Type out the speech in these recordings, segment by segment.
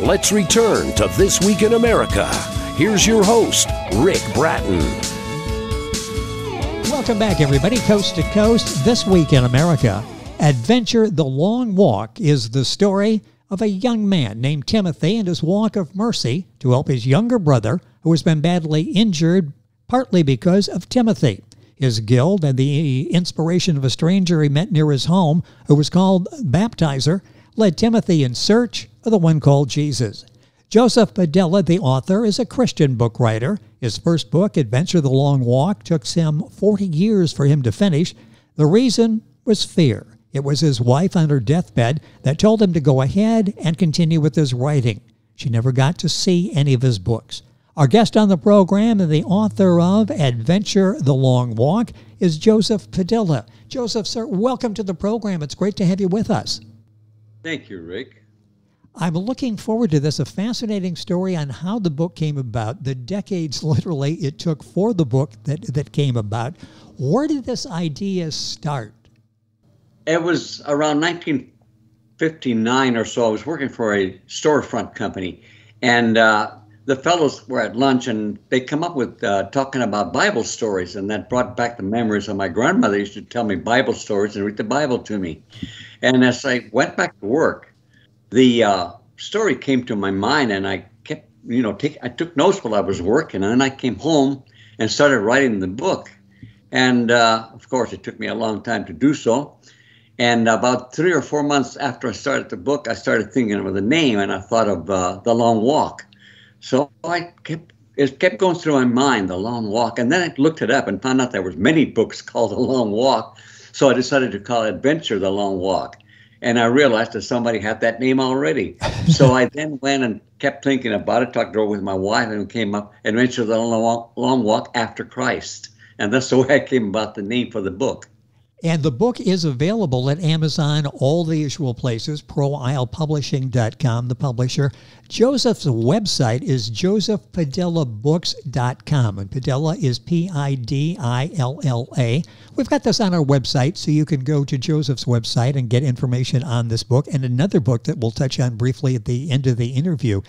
Let's return to This Week in America. Here's your host, Rick Bratton. Welcome back, everybody, coast to coast. This Week in America. Adventure the Long Walk is the story of a young man named Timothy and his walk of mercy to help his younger brother, who has been badly injured, partly because of Timothy. His guilt and the inspiration of a stranger he met near his home, who was called Baptizer, led Timothy in search of the one called Jesus. Joseph Padilla, the author, is a Christian book writer. His first book, Adventure the Long Walk, took him 40 years for him to finish. The reason was fear. It was his wife on her deathbed that told him to go ahead and continue with his writing. She never got to see any of his books. Our guest on the program and the author of Adventure the Long Walk is Joseph Padilla. Joseph, sir, welcome to the program. It's great to have you with us. Thank you, Rick. I'm looking forward to this, a fascinating story on how the book came about, the decades literally it took for the book that came about. Where did this idea start? It was around 1959 or so. I was working for a storefront company, and the fellows were at lunch, and they come up with talking about Bible stories, and that brought back the memories of my grandmother used to tell me Bible stories and read the Bible to me. And as I went back to work, the story came to my mind, and I kept, I took notes while I was working, and then I came home and started writing the book. And of course, it took me a long time to do so. And about 3 or 4 months after I started the book, I started thinking of the name, and I thought of The Long Walk. So it kept going through my mind, The Long Walk. And then I looked it up and found out there was many books called The Long Walk. So I decided to call it Adventure the Long Walk. And I realized that somebody had that name already. So I then went and kept thinking about it, talked it over with my wife, and it came up Adventure the Long Walk AfterChrist. And that's the way I came about the name for the book. And the book is available at Amazon, all the usual places, ProIslePublishing.com, the publisher. Joseph's website is josephpadillabooks.com, and Padilla is P-I-D-I-L-L-A. We've got this on our website, so you can go to Joseph's website and get information on this book and another book that we'll touch on briefly at the end of the interview.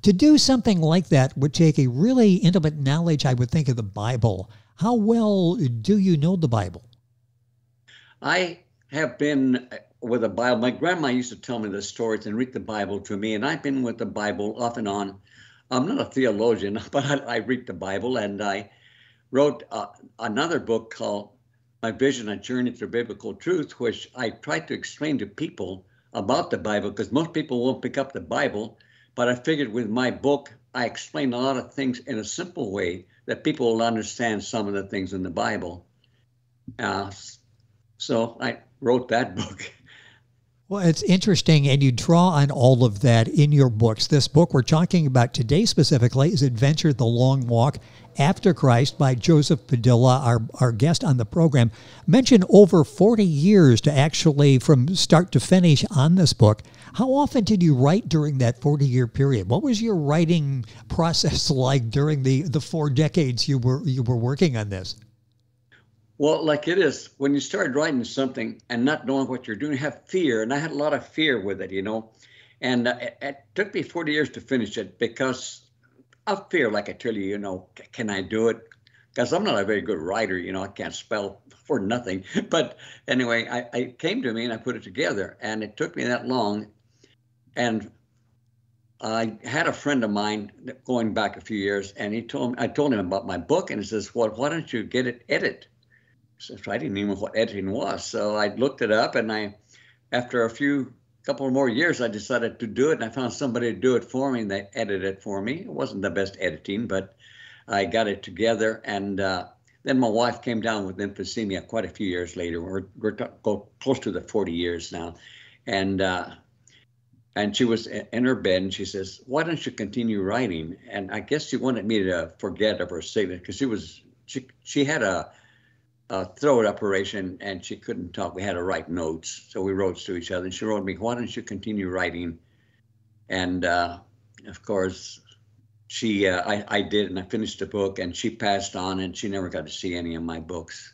To do something like that would take a really intimate knowledge, I would think, of the Bible. How well do you know the Bible? I have been with the Bible. My grandma used to tell me the stories and read the Bible to me, and I've been with the Bible off and on. I'm not a theologian, but I read the Bible, and I wrote another book called My Vision, A Journey Through Biblical Truth, which I tried to explain to people about the Bible, because most people won't pick up the Bible, but I figured with my book, I explain a lot of things in a simple way that people will understand some of the things in the Bible. So I wrote that book. Well, it's interesting, and you draw on all of that in your books. This book we're talking about today specifically is Adventure the Long Walk, After Christ by Joseph Padilla, our guest on the program. Mentioned over 40 years to actually, from start to finish on this book. How often did you write during that 40-year period? What was your writing process like during the 4 decades you were working on this? Well, like it is, when you start writing something and not knowing what you're doing, you have fear. And I had a lot of fear with it, And it took me 40 years to finish it because of fear, like I tell you, can I do it? Because I'm not a very good writer, I can't spell for nothing. But anyway, I came to me and I put it together, and it took me that long. And I had a friend of mine going back a few years, and I told him about my book, and he says, well, why don't you get it edited? So I didn't even know what editing was. So I looked it up, and after a couple more years, I decided to do it, and I found somebody to do it for me, and they edited it for me. It wasn't the best editing, but I got it together. And then my wife came down with emphysema quite a few years later. We're go close to the 40 years now. And she was in her bed, and she says, why don't you continue writing? And I guess she wanted me to forget of her sickness, because she had a throat operation, and she couldn't talk. We had to write notes, so we wrote to each other. And she wrote me, why don't you continue writing? And of course, I did, and I finished the book, and she passed on, and she never got to see any of my books.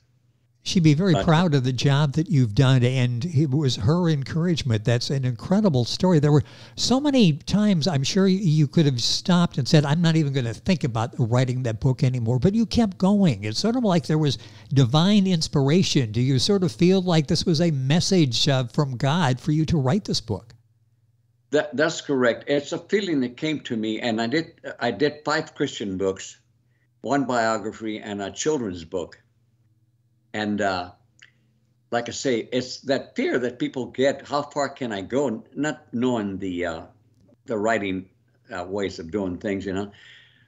She'd be very But proud of the job that you've done, and it was her encouragement. That's an incredible story. There were so many times I'm sure you could have stopped and said, I'm not even going to think about writing that book anymore, but you kept going. It's sort of like there was divine inspiration. Do you sort of feel like this was a message from God for you to write this book? That's correct. It's a feeling that came to me, and I did 5 Christian books, 1 biography, and a children's book. And like I say, it's that fear that people get. How far can I go? Not knowing the writing ways of doing things, you know.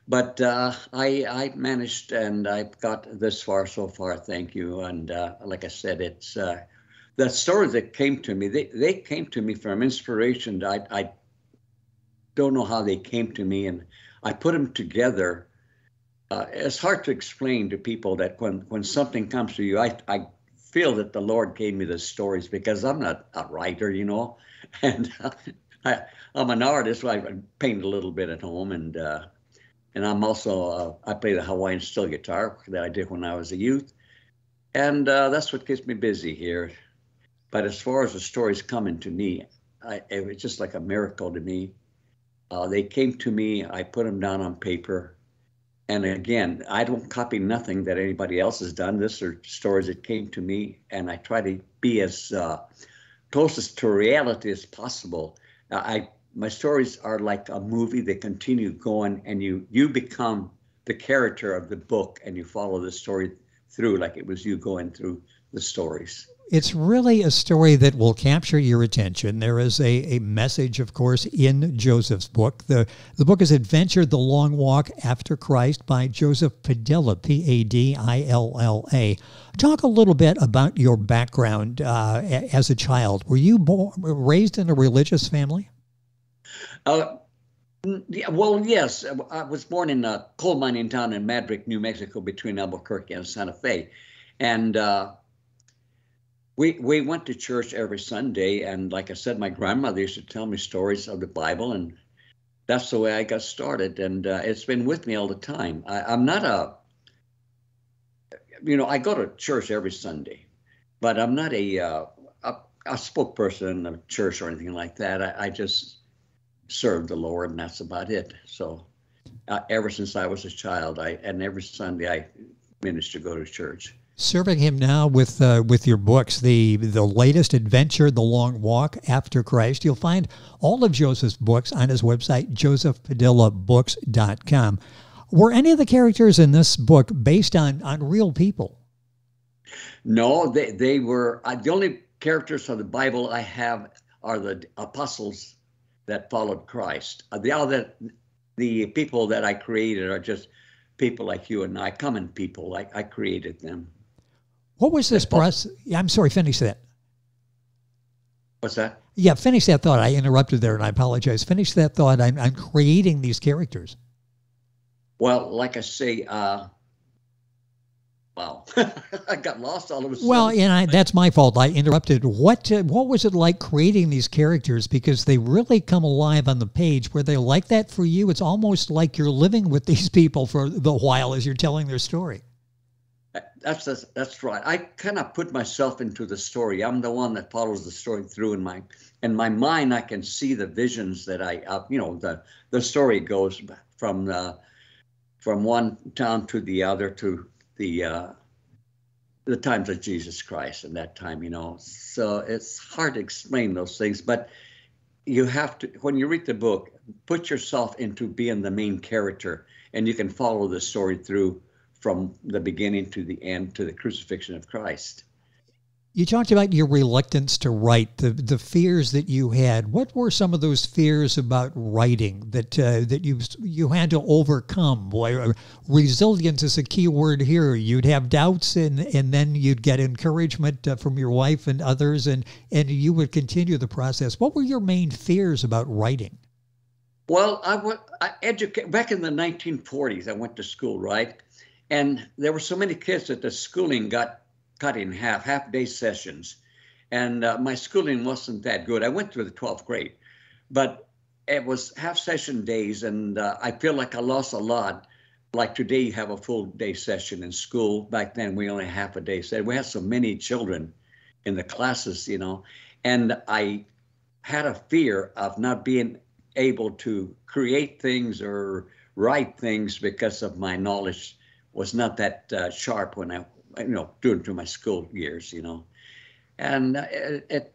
But I managed, and I've got this far so far. Thank you. And like I said, it's the stories that came to me. They came to me from inspiration. I don't know how they came to me, and I put them together. It's hard to explain to people that when something comes to you, I feel that the Lord gave me the stories because I'm not a writer, you know, and I'm an artist. So I paint a little bit at home, and I'm also I play the Hawaiian steel guitar that I did when I was a youth, and that's what keeps me busy here. But as far as the stories coming to me, it was just like a miracle to me. They came to me. I put them down on paper. And again, I don't copy nothing that anybody else has done. These are stories that came to me, and I try to be as closest to reality as possible. My stories are like a movie. They continue going, and you become the character of the book, and you follow the story through like it was you going through the stories. It's really a story that will capture your attention. There is a message, of course, in Joseph's book. The book is Adventure, the Long Walk After Christ by Joseph Padilla, Padilla. Talk a little bit about your background as a child. Were you raised in a religious family? Well, yes. I was born in a coal mining town in Madrid, New Mexico, between Albuquerque and Santa Fe. And we went to church every Sunday, and like I said, my grandmother used to tell me stories of the Bible, and that's the way I got started. And it's been with me all the time. I'm not I go to church every Sunday, but I'm not a spokesperson of church or anything like that. I just serve the Lord, and that's about it. So ever since I was a child, and every Sunday I managed to go to church. Serving him now with your books, the latest Adventure, The Long Walk After Christ. You'll find all of Joseph's books on his website, josephpadillabooks.com. Were any of the characters in this book based on real people? No, they were. The only characters of the Bible I have are the apostles that followed Christ. The people that I created are just people like you and I, common people. I created them. What was this process? I'm sorry, finish that. What's that? Yeah, finish that thought. I interrupted there, and I apologize. Finish that thought. I'm creating these characters. Well, like I say, wow, I got lost all of a sudden. Well, and that's my fault. I interrupted. What was it like creating these characters? Because they really come alive on the page. Were they like that for you? It's almost like you're living with these people for the while as you're telling their story. That's right. I kind of put myself into the story. I'm the one that follows the story through in my mind. I can see the visions that the story goes from one town to the other to the times of Jesus Christ and that time, So it's hard to explain those things, but you have to, when you read the book, put yourself into being the main character, and you can follow the story through from the beginning to the end, to the crucifixion of Christ. You talked about your reluctance to write, the fears that you had. What were some of those fears about writing that you had to overcome? Boy, resilience is a key word here. You'd have doubts, and then you'd get encouragement from your wife and others, and you would continue the process. What were your main fears about writing? Well, back in the 1940s, I went to school, right? And there were so many kids that the schooling got cut in half-day sessions. And my schooling wasn't that good. I went through the 12th grade, but it was half-session days, and I feel like I lost a lot like today, you have a full day session in school. Back then, we only half a day session. We had so many children in the classes, and I had a fear of not being able to create things or write things because of my knowledge was not that sharp when I, doing through my school years, And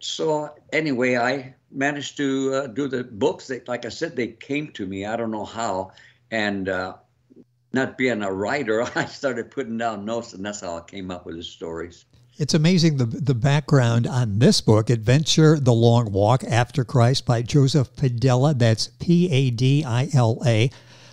so anyway, I managed to do the books. Like I said, they came to me. I don't know how. And not being a writer, I started putting down notes, and that's how I came up with the stories. It's amazing the background on this book, Adventure, the Long Walk, AfterChrist by Joseph Padilla. That's Padilla.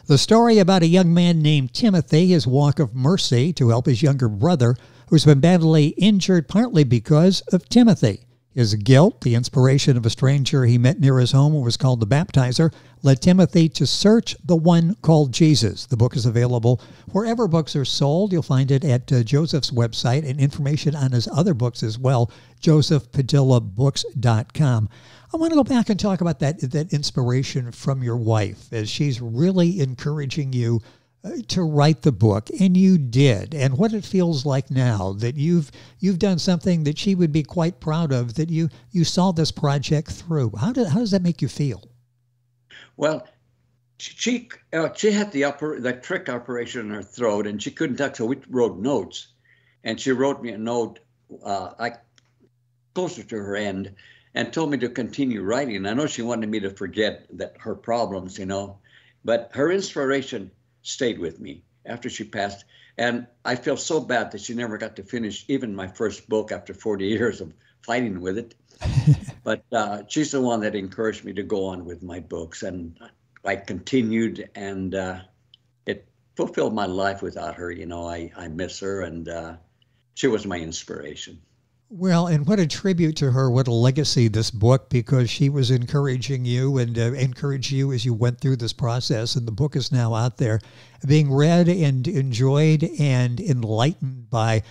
The story about a young man named Timothy, his walk of mercy to help his younger brother, who's been badly injured partly because of Timothy. His guilt, the inspiration of a stranger he met near his home who was called the baptizer, led Timothy to search the one called Jesus. The book is available wherever books are sold. You'll find it at Joseph's website, and information on his other books as well, josephpadillabooks.com. I want to go back and talk about that inspiration from your wife, as she's really encouraging you to write the book, and you did, and what it feels like now that you've done something that she would be quite proud of, that you saw this project through. How does that make you feel? Well, she had the trick operation in her throat, and she couldn't talk, so we wrote notes, and she wrote me a note closer to her end, and told me to continue writing. I know she wanted me to forget her problems, but her inspiration stayed with me after she passed. And I feel so bad that she never got to finish even my first book after 40 years of fighting with it. But she's the one that encouraged me to go on with my books. And I continued, and it fulfilled my life without her. I miss her, and she was my inspiration. Well, and what a tribute to her, what a legacy this book, because she was encouraging you and encouraged you as you went through this process. And the book is now out there being read and enjoyed and enlightened by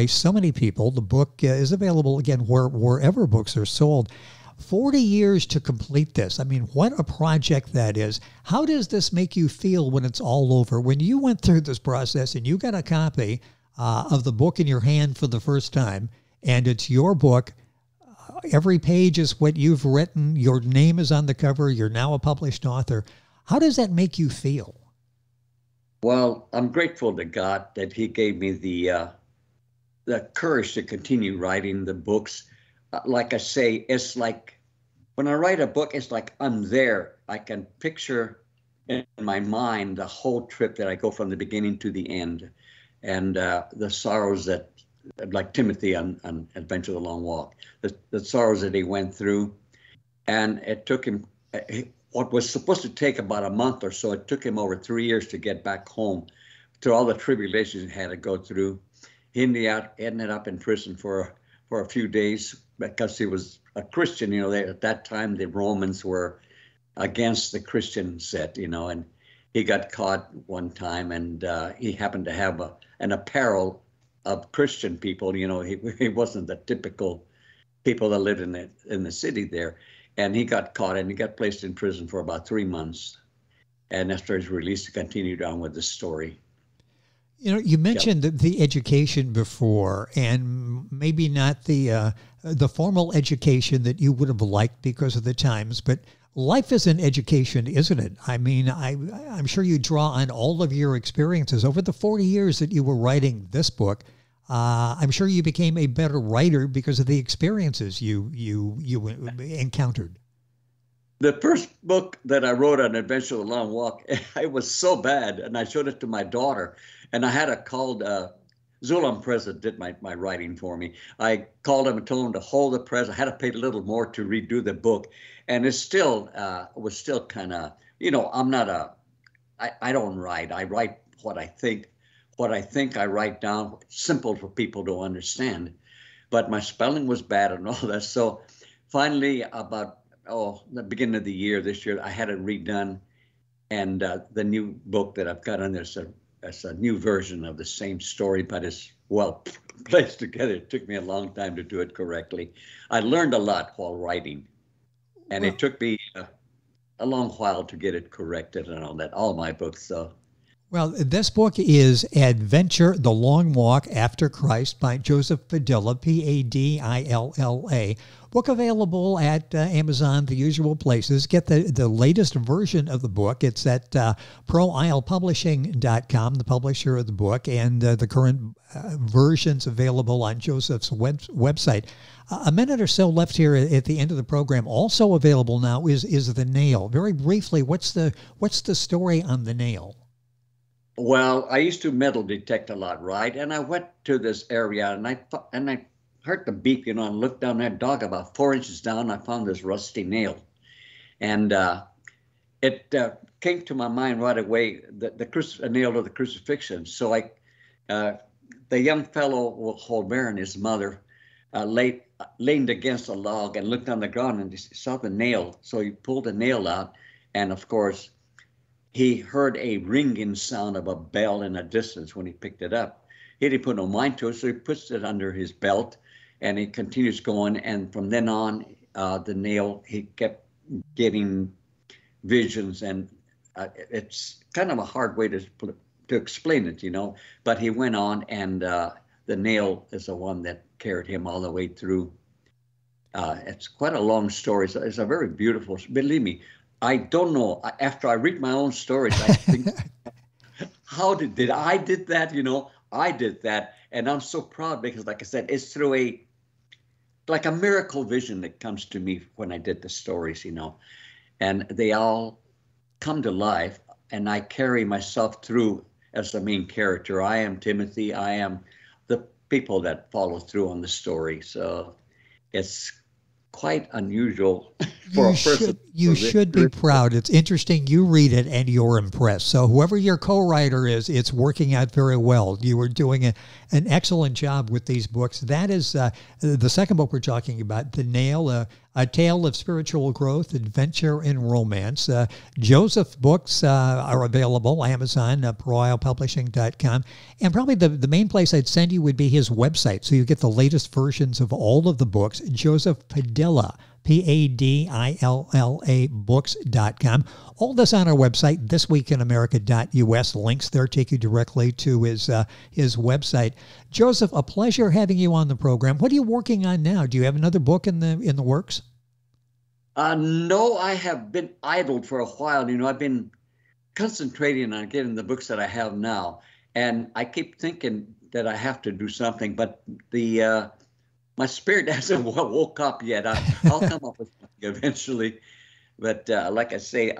so many people. The book is available, again, wherever books are sold. 40 years to complete this. I mean, what a project that is. How does this make you feel when it's all over? When you went through this process and you got a copy of the book in your hand for the first time, and it's your book. Every page is what you've written. Your name is on the cover. You're now a published author. How does that make you feel? Well, I'm grateful to God that He gave me the courage to continue writing the books. Like I say, it's like when I write a book, it's like I'm there. I can picture in my mind the whole trip that I go from the beginning to the end, and the sorrows that, like Timothy on Adventure the Long Walk, the sorrows that he went through. And it took him, what was supposed to take about a month or so, it took him over 3 years to get back home to all the tribulations he had to go through. He ended up in prison for a few days because he was a Christian. At that time, the Romans were against the Christian set, and he got caught one time, and he happened to have an apparel of Christian people. He wasn't the typical people that lived in the city there, and he got caught and he got placed in prison for about 3 months. And after his release, he continued on with the story. You mentioned the education before, and maybe not the formal education that you would have liked because of the times, but life is an education, isn't it? I mean, I'm sure you draw on all of your experiences over the 40 years that you were writing this book. I'm sure you became a better writer because of the experiences you encountered. The first book that I wrote on Adventure of the Long Walk, it was so bad, and I showed it to my daughter, and I had it called, Zulam Press did my writing for me. I called him and told him to hold the press. I had to pay a little more to redo the book, and it still was still kind of, I'm not I don't write. I write what I think. What I think I write down, simple for people to understand. But my spelling was bad and all that. So finally, about the beginning of the year, this year, I had it redone. And the new book that I've got on there's a new version of the same story, but it's well placed together. It took me a long time to do it correctly. I learned a lot while writing. And it took me a long while to get it corrected and all that, all my books. So Well, this book is Adventure, The Long Walk After Christ by Joseph Padilla, Padilla. Book available at Amazon, the usual places. Get the latest version of the book. It's at proislepublishing.com, the publisher of the book, and the current versions available on Joseph's website. A minute or so left here at the end of the program. Also available now is The Nail. Very briefly, what's the story on The Nail? Well, I used to metal detect a lot, right? And I went to this area, and I heard the beep, and looked down that dog about 4 inches down. I found this rusty nail, and it came to my mind right away the nail of the crucifixion. So the young fellow called Baron, his mother, leaned against a log and looked on the ground and saw the nail. So he pulled the nail out, and of course, he heard a ringing sound of a bell in a distance when he picked it up. He didn't put no mind to it, so he puts it under his belt, and he continues going. And from then on, the nail, he kept getting visions, and it's kind of a hard way to explain it, But he went on, and the nail is the one that carried him all the way through. It's quite a long story. So it's a very beautiful, believe me. I don't know. After I read my own stories, I think, how did I did that? I did that, and I'm so proud because, like I said, it's through a miracle vision that comes to me when I did the stories, and they all come to life, and I carry myself through as the main character. I am Timothy. I am the people that follow through on the story. So it's quite unusual for a person. You should be proud. It's interesting. You read it and you're impressed. So whoever your co-writer is, it's working out very well. You were doing an excellent job with these books. That is the second book we're talking about, The Nail, a tale of spiritual growth, adventure, and romance. Joseph books are available, Amazon, proislepublishing.com. And probably the main place I'd send you would be his website, so you get the latest versions of all of the books. Joseph Padilla, Padilla books.com. All this on our website, thisweekinamerica.us. Links there take you directly to his website. Joseph, a pleasure having you on the program. What are you working on now? Do you have another book in the works? No, I have been idled for a while. I've been concentrating on getting the books that I have now, and I keep thinking that I have to do something, but my spirit hasn't woke up yet. I'll come up with something eventually. But like I say,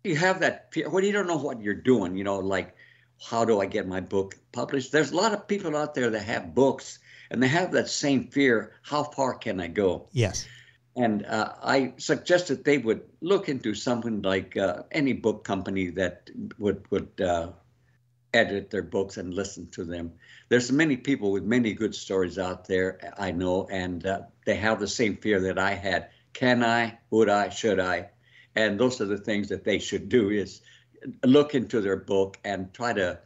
you have that fear when you don't know what you're doing, like, how do I get my book published? There's a lot of people out there that have books, and they have that same fear. How far can I go? Yes. And I suggested they would look into something like any book company that would edit their books and listen to them. There's many people with many good stories out there, I know, and they have the same fear that I had. Can I? Would I? Should I? And those are the things that they should do, is look into their book and try to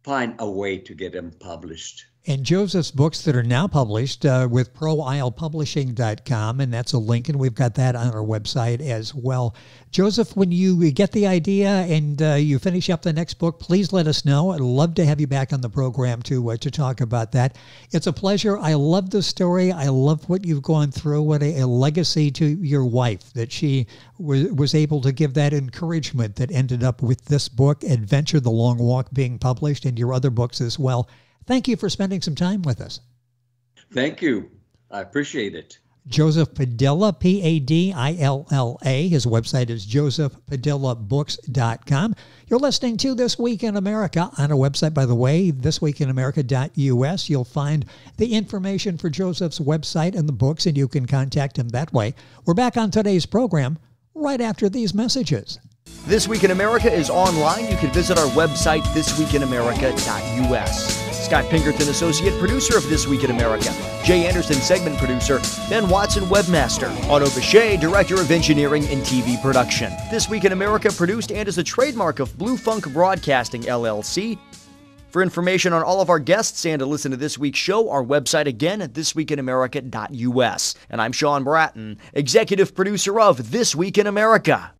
find a way to get them published. And Joseph's books that are now published with proislepublishing.com, and that's a link, and we've got that on our website as well. Joseph, when you get the idea and you finish up the next book, please let us know. I'd love to have you back on the program to talk about that. It's a pleasure. I love the story. I love what you've gone through. What a legacy to your wife, that she was able to give that encouragement that ended up with this book, Adventure, The Long Walk, being published, and your other books as well. Thank you for spending some time with us. Thank you. I appreciate it. Joseph Padilla, Padilla. His website is josephpadillabooks.com. You're listening to This Week in America on our website, by the way, thisweekinamerica.us. You'll find the information for Joseph's website and the books, and you can contact him that way. We're back on today's program right after these messages. This Week in America is online. You can visit our website, thisweekinamerica.us. Scott Pinkerton, Associate Producer of This Week in America. Jay Anderson, Segment Producer. Ben Watson, Webmaster. Otto Bechet, Director of Engineering and TV Production. This Week in America produced and is a trademark of Blue Funk Broadcasting, LLC. For information on all of our guests and to listen to this week's show, our website again at thisweekinamerica.us. And I'm Sean Bratton, Executive Producer of This Week in America.